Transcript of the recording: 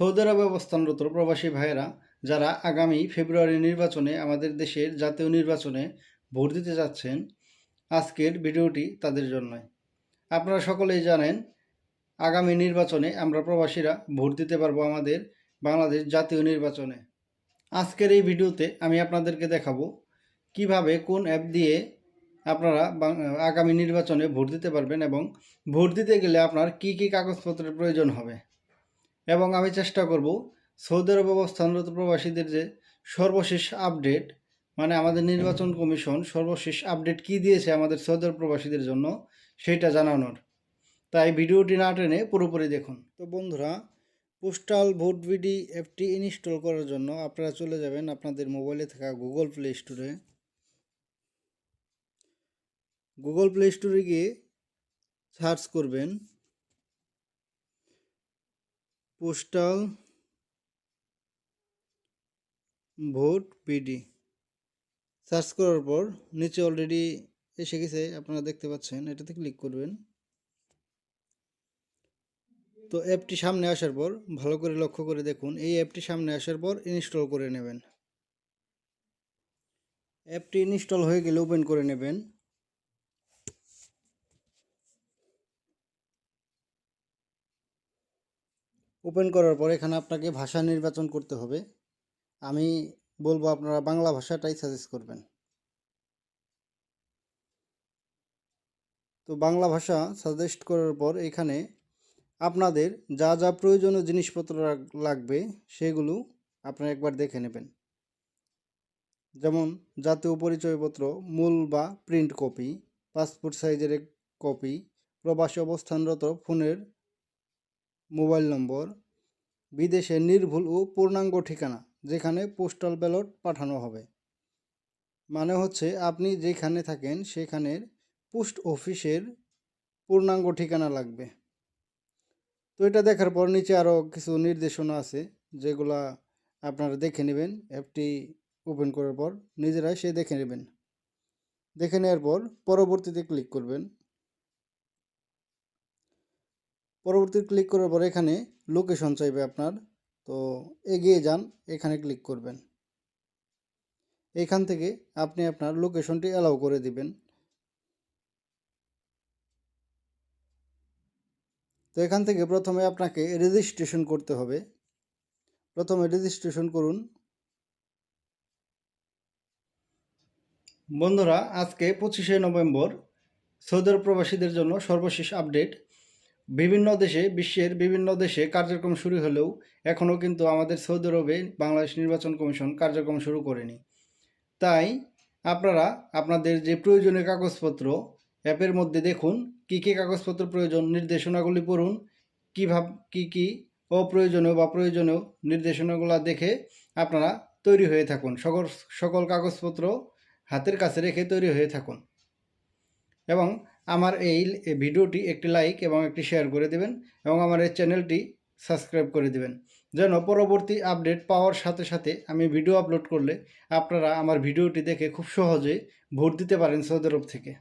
Saudi আরবে অবস্থানরত প্রবাসী ভাইয়েরা যারা আগামী ফেব্রুয়ারি নির্বাচনে আমাদের দেশের জাতীয় নির্বাচনে ভোট দিতে যাচ্ছেন, আজকের ভিডিওটি তাদের জন্যই। আপনারা সকলেই জানেন আগামী নির্বাচনে আমরা প্রবাসীরা ভোট দিতে পারবো আমাদের বাংলাদেশ জাতীয় নির্বাচনে। আজকের এই ভিডিওতে আমি আপনাদেরকে দেখাবো কিভাবে কোন অ্যাপ দিয়ে আপনারা আগামী নির্বাচনে ভোট দিতে পারবেন এবং ভোট দিতে গেলে আপনার কি কি কাগজপত্রের প্রয়োজন হবে। এবং আমি চেষ্টা করব সৌদি আরব অবস্থানরত প্রবাসীদের যে সর্বশেষ আপডেট, মানে আমাদের নির্বাচন কমিশন সর্বশেষ আপডেট কি দিয়েছে আমাদের সৌদি আরব প্রবাসীদের জন্য সেটা জানানোর। তাই ভিডিওটি না টেনে পুরোপুরি দেখুন। তো বন্ধুরা, পোস্টাল ভোট বিডি অ্যাপটি ইনস্টল করার জন্য আপনারা চলে যাবেন আপনাদের মোবাইলে থাকা গুগল প্লে স্টোরে। গুগল প্লে স্টোরে গিয়ে সার্চ করবেন পোস্টাল ভোট বিডি। সার্চ করার পর নিচে অলরেডি এসে গেছে, আপনারা দেখতে পাচ্ছেন, এটাতে ক্লিক করবেন। তো অ্যাপটি সামনে আসার পর ভালো করে লক্ষ্য করে দেখুন, এই অ্যাপটি সামনে আসার পর ইনস্টল করে নেবেন। অ্যাপটি ইনস্টল হয়ে গেলে ওপেন করে নেবেন। ওপেন করার পর এখানে আপনাকে ভাষা নির্বাচন করতে হবে। আমি বলবো আপনারা বাংলা ভাষাটাই সাজেস্ট করবেন। তো বাংলা ভাষা সাজেস্ট করার পর এখানে আপনাদের যা যা প্রয়োজনীয় জিনিসপত্র লাগবে সেগুলো আপনারা একবার দেখে নেবেন। যেমন জাতীয় পরিচয়পত্র মূল বা প্রিন্ট কপি, পাসপোর্ট সাইজের এক কপি, প্রবাসী অবস্থানরত ফোনের মোবাইল নম্বর, বিদেশের নির্ভুল ও পূর্ণাঙ্গ ঠিকানা যেখানে পোস্টাল ব্যালট পাঠানো হবে। মানে হচ্ছে আপনি যেখানে থাকেন সেখানের পোস্ট অফিসের পূর্ণাঙ্গ ঠিকানা লাগবে। তো এটা দেখার পর নিচে আরও কিছু নির্দেশনা আছে যেগুলা আপনারা দেখে নেবেন। অ্যাপটি ওপেন করার পর নিজেরাই সে দেখে নেবেন। দেখে নেওয়ার পর পরবর্তীতে ক্লিক করবেন। পরবর্তীতে ক্লিক করার পর এখানে লোকেশন চাইবে আপনার, তো এগিয়ে যান, এখানে ক্লিক করবেন। এখান থেকে আপনি আপনার লোকেশনটি অ্যালাউ করে দিবেন। তো এখান থেকে প্রথমে আপনাকে রেজিস্ট্রেশন করতে হবে। প্রথমে রেজিস্ট্রেশন করুন। বন্ধুরা, আজকে 25শে নভেম্বর সৌদি আরব প্রবাসীদের জন্য সর্বশেষ আপডেট। বিভিন্ন দেশে, বিশ্বের বিভিন্ন দেশে কার্যক্রম শুরু হলেও এখনও কিন্তু আমাদের সৌদি আরবে বাংলাদেশ নির্বাচন কমিশন কার্যক্রম শুরু করেনি। তাই আপনারা আপনাদের যে প্রয়োজনীয় কাগজপত্র অ্যাপের মধ্যে দেখুন কী কী কাগজপত্র প্রয়োজন, নির্দেশনাগুলি পড়ুন, কী অপ্রয়োজনীয় বা প্রয়োজনীয় নির্দেশনাগুলো দেখে আপনারা তৈরি হয়ে থাকুন। সকল কাগজপত্র হাতের কাছে রেখে তৈরি হয়ে থাকুন এবং আমার এই ভিডিওটি একটি লাইক এবং একটি শেয়ার করে দেবেন এবং আমার এই চ্যানেলটি সাবস্ক্রাইব করে দেবেন, যেন পরবর্তী আপডেট পাওয়ার সাথে সাথে আমি ভিডিও আপলোড করলে আপনারা আমার ভিডিওটি দেখে খুব সহজে ভোট দিতে পারেন সৌদি আরব থেকে।